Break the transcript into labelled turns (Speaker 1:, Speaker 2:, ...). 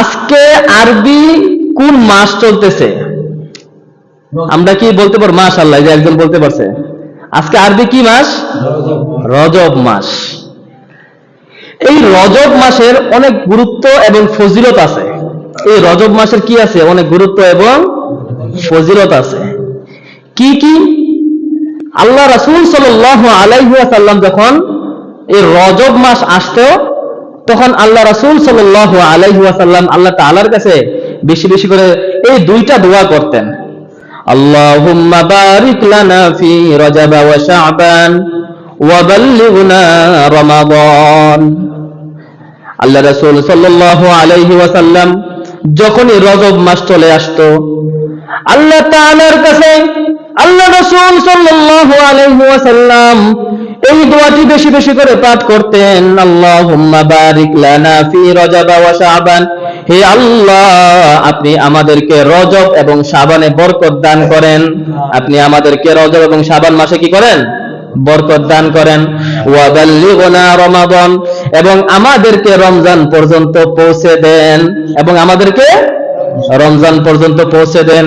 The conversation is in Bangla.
Speaker 1: আজকে আরবি কোন মাস চলতেছে? আমরা কি বলতে পারবো? মাশাআল্লাহ, যে একজন বলতে পারছে। আজকে আরবি কি মাস? রজব মাস। এই রজব মাসের অনেক গুরুত্ব এবং ফজিলত আছে। এই রজব মাসের কি আছে? অনেক গুরুত্ব এবং ফজিলত আছে। কি কি? আল্লাহ রাসূল সাল্লাল্লাহু আলাইহি ওয়াসাল্লাম যখন এই রজব মাস আসতো, তখন আল্লাহ রাসূল সাল্লাল্লাহু আলাইহি ওয়াসাল্লাম আল্লাহ তাআলার কাছে বেশি বেশি করে এই দুইটা দোয়া করতেন। আল্লাহুম্মা বারিক লানা ফি রজব ওয়া শাবান ওয়া বাল্লিগনা রমাদান। আল্লাহ রাসূল সাল্লাল্লাহু আলাইহি ওয়াসাল্লাম যখনই রজব মাস চলে আসতো, আল্লাহ তাআলার কাছে আল্লাহ রাসূল সাল্লাল্লাহু আলাইহি ওয়াসাল্লাম এই দোয়াটি বেশি বেশি করে পাঠ করতেন। আল্লাহুম্মা বারিক লানা ফি রজব ওয়া শাবান, হে আল্লাহ, আপনি আমাদেরকে রজব এবং শাবানে বরকত দান করেন। আপনি আমাদেরকে রজব এবং শাবান মাসে কি করেন? বরকত দান করেন। ওয়া বাল্লিগনা রমাদান, এবং আমাদেরকে রমজান পর্যন্ত পৌঁছে দেন, এবং আমাদেরকে রমজান পর্যন্ত পৌঁছে দেন।